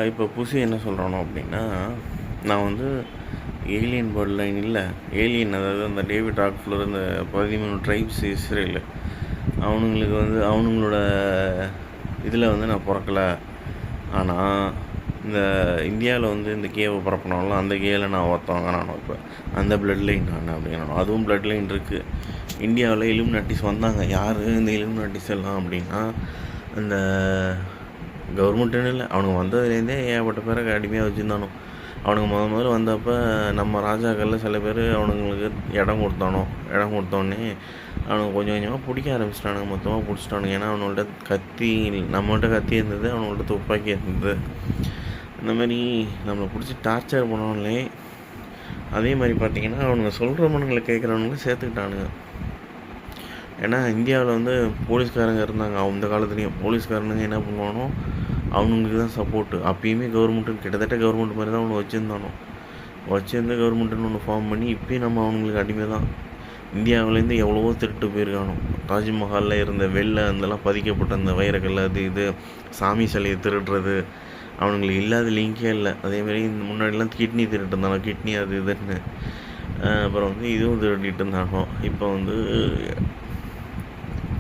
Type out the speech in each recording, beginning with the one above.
இப்போ புசி என்ன சொல்கிறானோ அப்படின்னா, நான் வந்து ஏலியன் பேர்ட் லைன் இல்லை, ஏலியன் அதாவது அந்த டேவிட் ராக்ஃபெல்லர் இந்த 13 ட்ரைப்ஸ் இஸ்ரேல் அவனுங்களுக்கு வந்து அவனுங்களோட இதில் வந்து நான் பிறக்கலை. ஆனால் இந்த இந்தியாவில் வந்து இந்த கேவை பரப்பினாலும் அந்த கேவில் நான் ஒருத்தவங்க நானும் இப்போ அந்த பிளட் லைன் நான் அப்படின்னா அதுவும் பிளட் லைன் இருக்குது. இந்தியாவில் இலுமினாட்டிஸ் வந்தாங்க. யார் இந்த இலுமினாட்டிஸ் எல்லாம் அப்படின்னா, அந்த கவர்மெண்ட்டுன்னு இல்லை, அவனுங்க வந்ததுலேருந்தே ஏகப்பட்ட பேரை அடிமையாக வச்சுருந்தானோ. அவனுங்க முதல்ல வந்தப்போ நம்ம ராஜாக்களில் சில பேர் அவனுங்களுக்கு இடம் கொடுத்தோன்னே அவனுங்க கொஞ்சம் கொஞ்சமாக பிடிக்க ஆரம்பிச்சிட்டானுங்க, மொத்தமாக பிடிச்சிட்டானுங்க. ஏன்னா அவனோட கத்தி, நம்மள்கிட்ட கத்தி இருந்தது, அவனோட துப்பாக்கி இருந்தது. அந்த மாதிரி நம்மளை பிடிச்சி டார்ச்சர் பண்ணோம்லே. அதே மாதிரி பார்த்திங்கன்னா அவனுங்க சொல்கிறவனுங்களை கேட்குறவனுங்களை சேர்த்துக்கிட்டானுங்க. ஏன்னா இந்தியாவில் வந்து போலீஸ்காரங்க இருந்தாங்க. அந்த காலத்துலேயும் போலீஸ்காரனுங்க என்ன பண்ணுவானோ அவனுங்களுக்கு தான் சப்போர்ட்டு. அப்பயுமே கவர்மெண்ட்டு கிட்டத்தட்ட கவர்மெண்ட் மாதிரி தான் அவனு வச்சுருந்து கவர்மெண்ட்டுன்னு ஒன்று ஃபார்ம் பண்ணி இப்போயும் நம்ம அவனுங்களுக்கு அடிமை தான். இந்தியாவிலேருந்து எவ்வளவோ திருட்டு போயிருக்கானோ. தாஜ்மஹாலில் இருந்த அதெல்லாம் பதிக்கப்பட்ட அந்த வைரக்கல், அது இது சாமி சிலையை திருடுறது அவனுங்களுக்கு இல்லாத லிங்கே இல்லை. அதேமாதிரி இந்த முன்னாடிலாம் கிட்னி திருட்டு இருந்தானோ, கிட்னி அது இதுன்னு. அப்புறம் வந்து இதுவும் திருடிட்டு இருந்தானோ. இப்போ வந்து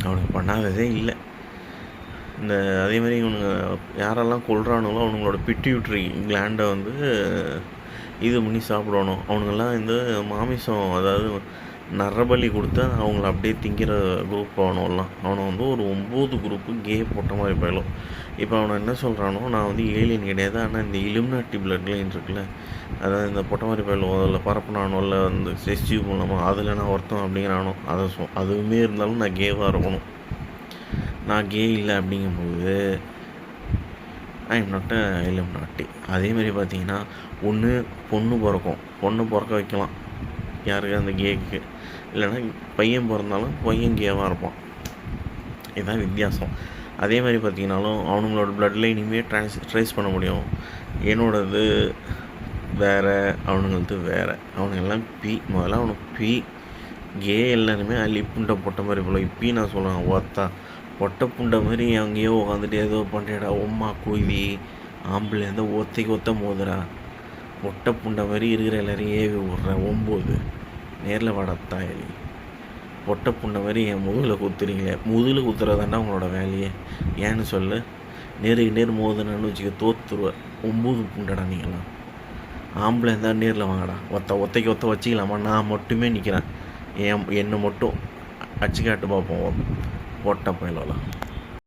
அவனுக்கு பண்ணாததே இல்லை. இந்த அதேமாதிரி இவனுங்க யாரெல்லாம் கொல்றானுங்களோ அவனுங்களோட பிட்யூட்ரி கிளாண்டை வந்து இது பண்ணி சாப்பிடணும். அவனுங்கெல்லாம் இந்த மாமிசம், அதாவது நரபலி கொடுத்தா அவங்கள அப்படியே திங்கிற குரூப் அவனும் வந்து ஒரு 9 குரூப்பு கே போட்ட மாதிரி போயிடும். இப்போ அவனை என்ன சொல்கிறானோ, நான் வந்து ஏலியன் கிடையாது, ஆனால் இந்த இலுமினாட்டி பிளட் லைன் இருக்குல்ல, அதாவது இந்த பொட்டை மாதிரி போயிடும், அதில் பரப்புனானோ இல்லை அந்த செஸ்டிவ் மூலமாக அதில் நான் ஒருத்தன் அப்படிங்கிறானோ, அதுவுமே இருந்தாலும் நான் கேவாக இருக்கணும். நான் கே இல்லை அப்படிங்கும்போது ஐ எம் நாட் இலுமினாட்டி. அதேமாதிரி பார்த்தீங்கன்னா ஒன்று பொண்ணு பிறக்க வைக்கலாம் யாருக்கு, அந்த கேக்கு. இல்லைன்னா பையன் பிறந்தாலும் பையன் கேவாக இருப்பான். இதுதான் வித்தியாசம். அதே மாதிரி பார்த்திங்கனாலும் அவனுங்களோட பிளட் லைனையுமே ட்ரேஸ் பண்ண முடியும். என்னோடது வேறு, அவனுங்களது வேறு. அவனுங்கெல்லாம் முதல்ல அவனுக்கு கே எல்லாருமே லிப்புண்டை பொட்டை மாதிரி போல. இப்பயும் நான் சொல்லுவேன், ஒத்தா பொட்டை புண்டை மாதிரி அங்கேயோ உட்காந்துட்டு ஏதோ பண்ணுறா உம்மா குய்வி ஆம்பளை இருந்தால் ஒத்த மோதுறா, பொட்டை புண்டை மாதிரி இருக்கிற எல்லாரையும் ஏவி விட்ற 9 நேரில் வடத்தாயலி பொட்டை புண்டை மாதிரி என் முதுகில் குத்துறீங்களே. முதுகில் குத்துறதாண்டா உங்களோட வேலையே. ஏன்னு சொல்லு, நேருக்கு நேர் மோதுனன்னு வச்சுக்க தோத்துருவேன். 9 புண்டடா நீங்களாம். ஆம்பளை இருந்தால் நேரில் வாங்கடா, ஒத்தைக்கு வச்சிக்கலாமா? நான் மட்டுமே நிற்கிறேன், என்னை மட்டும் அச்சு காட்டு பார்ப்போம். பொட்டை பயலலாம்.